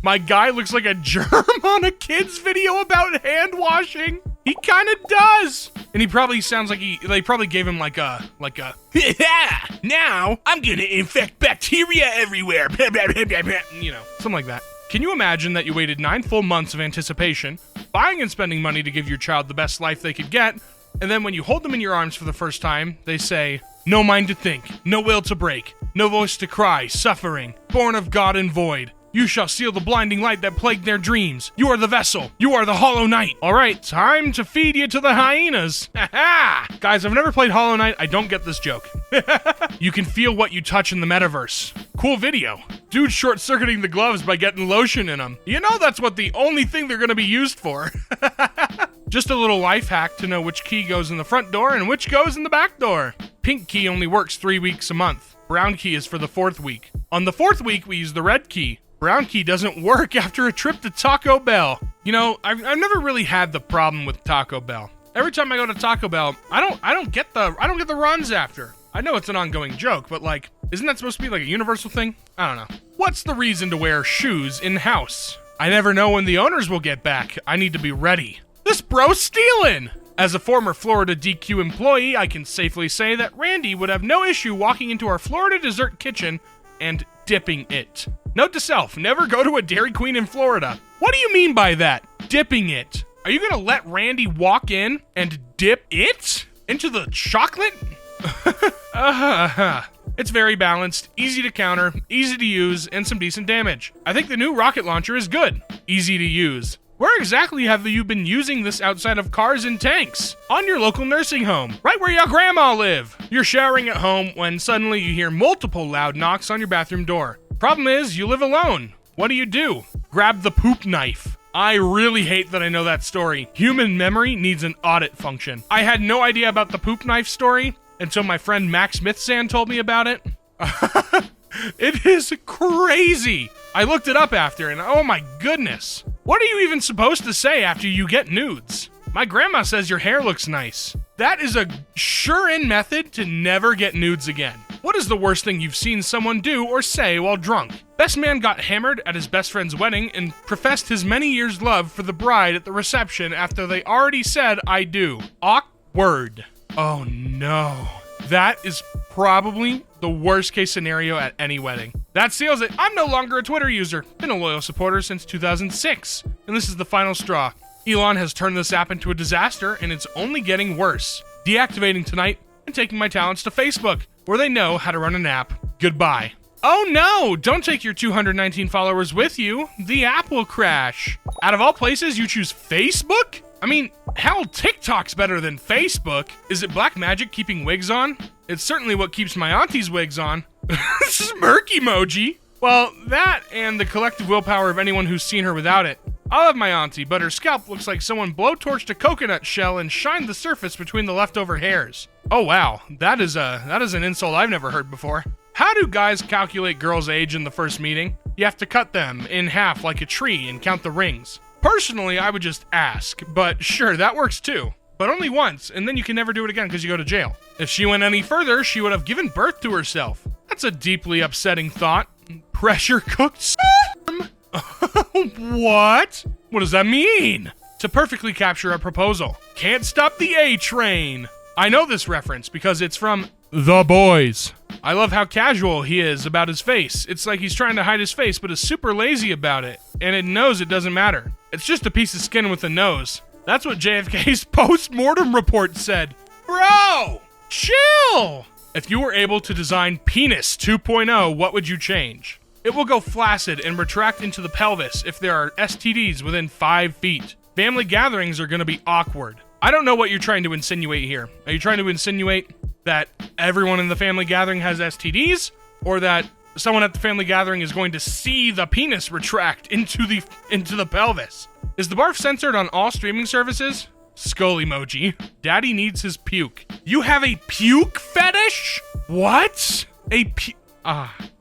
My guy looks like a germ on a kid's video about hand washing. He kind of does. And he probably sounds like they probably gave him like a, now I'm gonna infect bacteria everywhere. You know, something like that. Can you imagine that you waited 9 full months of anticipation, buying and spending money to give your child the best life they could get, and then when you hold them in your arms for the first time, they say, no mind to think, no will to break, no voice to cry, suffering, born of God and void. You shall seal the blinding light that plagued their dreams. You are the vessel. You are the Hollow Knight. All right, time to feed you to the hyenas. Ha! Guys, I've never played Hollow Knight. I don't get this joke. You can feel what you touch in the metaverse. Cool video. Dude short-circuiting the gloves by getting lotion in them. You know that's what the only thing they're gonna be used for. Just a little life hack to know which key goes in the front door and which goes in the back door. Pink key only works 3 weeks a month. Brown key is for the 4th week. On the 4th week, we use the red key. Brown key doesn't work after a trip to Taco Bell. You know, I've never really had the problem with Taco Bell. Every time I go to Taco Bell, I don't get the runs after. I know it's an ongoing joke, but like, isn't that supposed to be like a universal thing? I don't know. What's the reason to wear shoes in-house? I never know when the owners will get back. I need to be ready. This bro's stealing! As a former Florida DQ employee, I can safely say that Randy would have no issue walking into our Florida dessert kitchen and dipping it. Note to self, never go to a Dairy Queen in Florida. What do you mean by that? Dipping it. Are you gonna let Randy walk in and dip it into the chocolate? It's very balanced, easy to counter, easy to use, and some decent damage. I think the new rocket launcher is good. Easy to use. Where exactly have you been using this outside of cars and tanks? On your local nursing home, right where your grandma live. You're showering at home when suddenly you hear multiple loud knocks on your bathroom door. Problem is, you live alone. What do? Grab the poop knife. I really hate that I know that story. Human memory needs an audit function. I had no idea about the poop knife story until my friend Max Smithsan told me about it. It is crazy. I looked it up after and oh my goodness. What are you even supposed to say after you get nudes? My grandma says your hair looks nice. That is a sure-in method to never get nudes again. What is the worst thing you've seen someone do or say while drunk? Best man got hammered at his best friend's wedding and professed his many years' love for the bride at the reception after they already said, I do. Awkward. Oh no. That is probably the worst case scenario at any wedding. That seals it. I'm no longer a Twitter user. Been a loyal supporter since 2006. And this is the final straw. Elon has turned this app into a disaster and it's only getting worse. Deactivating tonight and taking my talents to Facebook, where they know how to run an app. Goodbye. Oh no! Don't take your 219 followers with you. The app will crash. Out of all places, you choose Facebook? I mean, hell, TikTok's better than Facebook. Is it black magic keeping wigs on? It's certainly what keeps my auntie's wigs on. Smirk emoji. Well, that and the collective willpower of anyone who's seen her without it. I love my auntie, but her scalp looks like someone blowtorched a coconut shell and shined the surface between the leftover hairs. Oh wow, that is an insult I've never heard before. How do guys calculate girls' age in the first meeting? You have to cut them in half like a tree and count the rings. Personally, I would just ask, but sure, that works too. But only once, and then you can never do it again because you go to jail. If she went any further, she would have given birth to herself. That's a deeply upsetting thought. Pressure cooked sperm? What? What does that mean? To perfectly capture a proposal. Can't stop the A train. I know this reference because it's from The Boys. I love how casual he is about his face. It's like he's trying to hide his face, but is super lazy about it. And it knows it doesn't matter. It's just a piece of skin with a nose. That's what JFK's post-mortem report said. Bro, chill! If you were able to design Penis 2.0, what would you change? It will go flaccid and retract into the pelvis if there are STDs within 5 feet. Family gatherings are going to be awkward. I don't know what you're trying to insinuate here. Are you trying to insinuate that everyone in the family gathering has STDs? Or that someone at the family gathering is going to see the penis retract into the pelvis? Is the barf censored on all streaming services? Skull emoji. Daddy needs his puke. You have a puke fetish? What?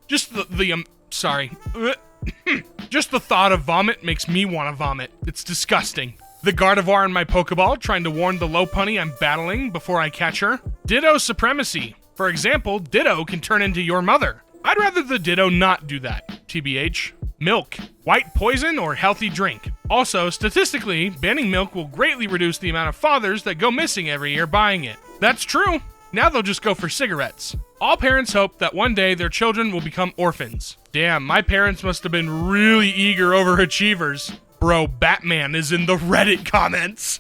Just sorry. Just the thought of vomit makes me want to vomit. It's disgusting. The Gardevoir in my Pokeball trying to warn the Lopunny I'm battling before I catch her. Ditto supremacy. For example, Ditto can turn into your mother. I'd rather the Ditto not do that. TBH. Milk. White poison or healthy drink? Also, statistically, banning milk will greatly reduce the amount of fathers that go missing every year buying it. That's true. Now they'll just go for cigarettes. All parents hope that one day their children will become orphans. Damn, my parents must have been really eager overachievers. Bro, Batman is in the Reddit comments.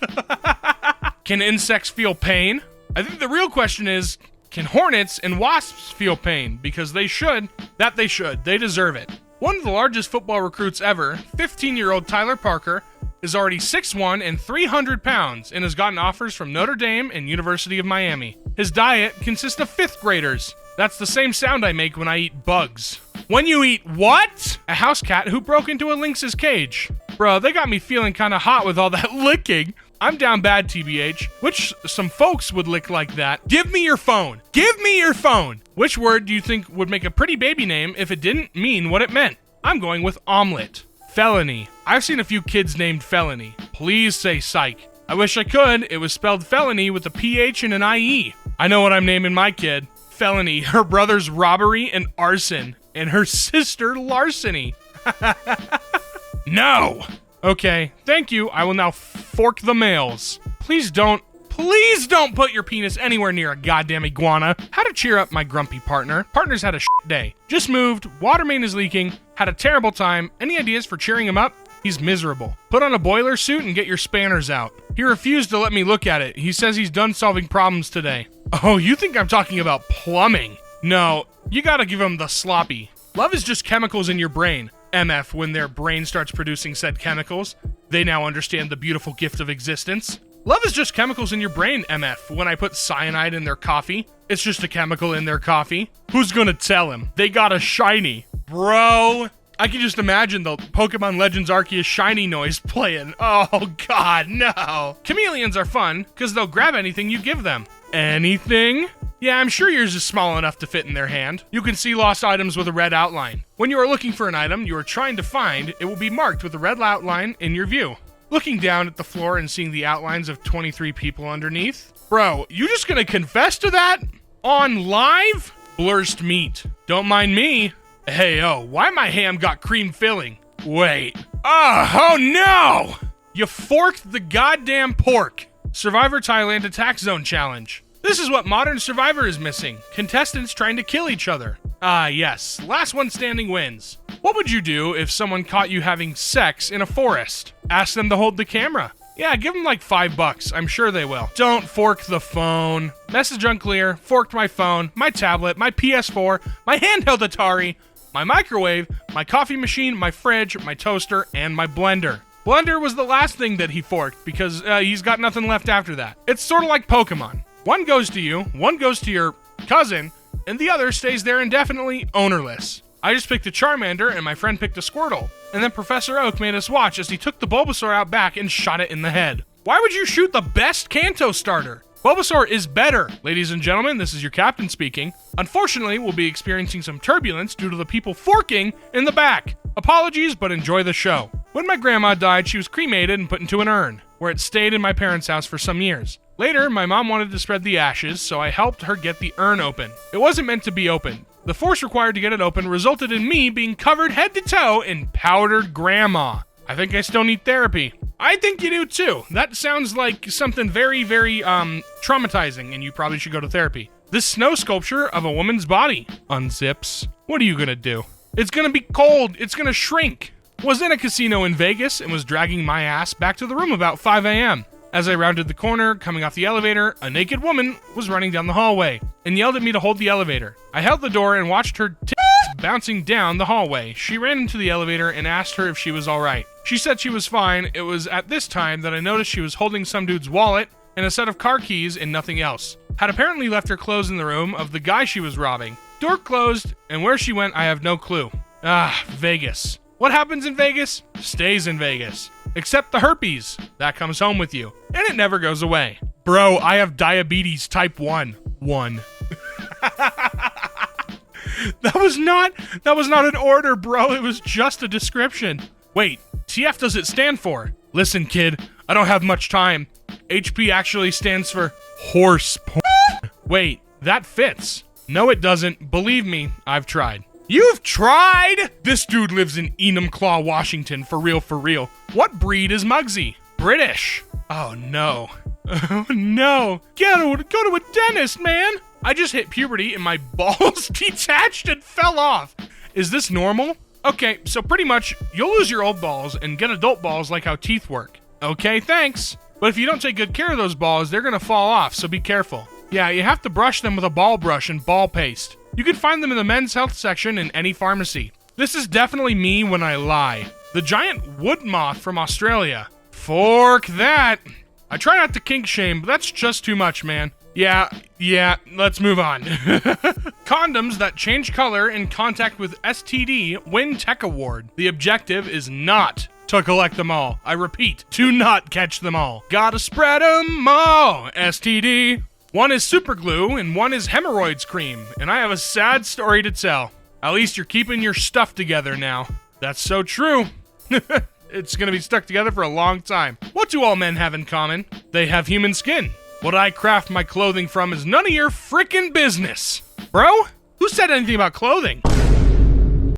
Can insects feel pain? I think the real question is, can hornets and wasps feel pain? Because they should. They should. They deserve it. One of the largest football recruits ever, 15-year-old Tyler Parker, is already 6'1" and 300 pounds and has gotten offers from Notre Dame and University of Miami. His diet consists of 5th graders. That's the same sound I make when I eat bugs. When you eat what? A house cat who broke into a lynx's cage. Bro, they got me feeling kinda hot with all that licking. I'm down bad, TBH. Which some folks would lick like that. Give me your phone. Give me your phone. Which word do you think would make a pretty baby name if it didn't mean what it meant? I'm going with omelet. Felony. I've seen a few kids named Felony. Please say psych. I wish I could. It was spelled felony with a PH and an IE. I know what I'm naming my kid. Felony. Her brother's robbery and arson. And her sister larceny. No! Okay, thank you. I will now fork the males. Please don't put your penis anywhere near a goddamn iguana. How to cheer up my grumpy partner. Partner's had a shit day. Just moved, water main is leaking, had a terrible time. Any ideas for cheering him up? He's miserable. Put on a boiler suit and get your spanners out. He refused to let me look at it. He says he's done solving problems today. Oh, you think I'm talking about plumbing? No, you gotta give him the sloppy. Love is just chemicals in your brain. MF, when their brain starts producing said chemicals, they now understand the beautiful gift of existence. Love is just chemicals in your brain, MF. When I put cyanide in their coffee, it's just a chemical in their coffee. Who's gonna tell him? They got a shiny. Bro, I can just imagine the Pokemon Legends Arceus shiny noise playing. Oh god, no. Chameleons are fun, because they'll grab anything you give them. Anything? Yeah, I'm sure yours is small enough to fit in their hand. You can see lost items with a red outline. When you are looking for an item you are trying to find, it will be marked with a red outline in your view. Looking down at the floor and seeing the outlines of 23 people underneath. Bro, you just gonna confess to that? On live? Blurst meat. Don't mind me. Hey, oh, why my ham got cream filling? Wait. Oh no! You forked the goddamn pork. Survivor Thailand Attack Zone Challenge. This is what modern Survivor is missing. Contestants trying to kill each other. Ah, yes. Last one standing wins. What would you do if someone caught you having sex in a forest? Ask them to hold the camera. Yeah, give them like $5. I'm sure they will. Don't fork the phone. Message unclear. Forked my phone, my tablet, my PS4, my handheld Atari, my microwave, my coffee machine, my fridge, my toaster, and my blender. Blender was the last thing that he forked because he's got nothing left after that. It's sort of like Pokemon. One goes to you, one goes to your cousin, and the other stays there indefinitely, ownerless. I just picked a Charmander, and my friend picked a Squirtle. And then Professor Oak made us watch as he took the Bulbasaur out back and shot it in the head. Why would you shoot the best Kanto starter? Bulbasaur is better. Ladies and gentlemen, this is your captain speaking. Unfortunately, we'll be experiencing some turbulence due to the people forking in the back. Apologies, but enjoy the show. When my grandma died, she was cremated and put into an urn, where it stayed in my parents' house for some years. Later, my mom wanted to spread the ashes, so I helped her get the urn open. It wasn't meant to be opened. The force required to get it open resulted in me being covered head to toe in powdered grandma. I think I still need therapy. I think you do too. That sounds like something very, very, traumatizing, and you probably should go to therapy. This snow sculpture of a woman's body unzips. What are you gonna do? It's gonna be cold. It's gonna shrink. Was in a casino in Vegas and was dragging my ass back to the room about 5 a.m. As I rounded the corner, coming off the elevator, a naked woman was running down the hallway and yelled at me to hold the elevator. I held the door and watched her bouncing down the hallway. She ran into the elevator and asked her if she was alright. She said she was fine. It was at this time that I noticed she was holding some dude's wallet and a set of car keys and nothing else. Had apparently left her clothes in the room of the guy she was robbing. Door closed, and where she went I have no clue. Ah, Vegas. What happens in Vegas stays in Vegas. Except the herpes. That comes home with you. And it never goes away. Bro, I have diabetes type 1. That was not an order, bro. It was just a description. Wait, TF does it stand for? Listen, kid, I don't have much time. HP actually stands for horse porn. Wait, that fits. No, it doesn't. Believe me, I've tried. You've tried? This dude lives in Enumclaw, Washington, for real, for real. What breed is Muggsy? British. Oh no. Oh no. Go to a dentist, man. I just hit puberty and my balls detached and fell off. Is this normal? Okay, so pretty much, you'll lose your old balls and get adult balls like how teeth work. Okay, thanks. But if you don't take good care of those balls, they're gonna fall off, so be careful. Yeah, you have to brush them with a ball brush and ball paste. You can find them in the men's health section in any pharmacy. This is definitely me when I lie. The giant wood moth from Australia. Fork that. I try not to kink shame, but that's just too much, man. Yeah, let's move on. Condoms that change color in contact with STD win Tech Award. The objective is not to collect them all. I repeat, do not catch them all. Gotta spread them all, STD. One is super glue and one is hemorrhoids cream, and I have a sad story to tell. At least you're keeping your stuff together now. That's so true. It's gonna be stuck together for a long time. What do all men have in common? They have human skin. What I craft my clothing from is none of your frickin' business. Bro, who said anything about clothing?